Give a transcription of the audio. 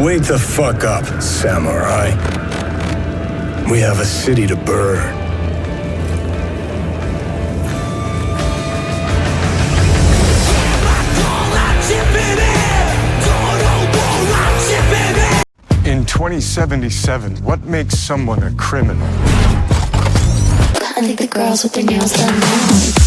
Wake the fuck up, samurai. We have a city to burn. In 2077, what makes someone a criminal? I think the girls with their nails done now.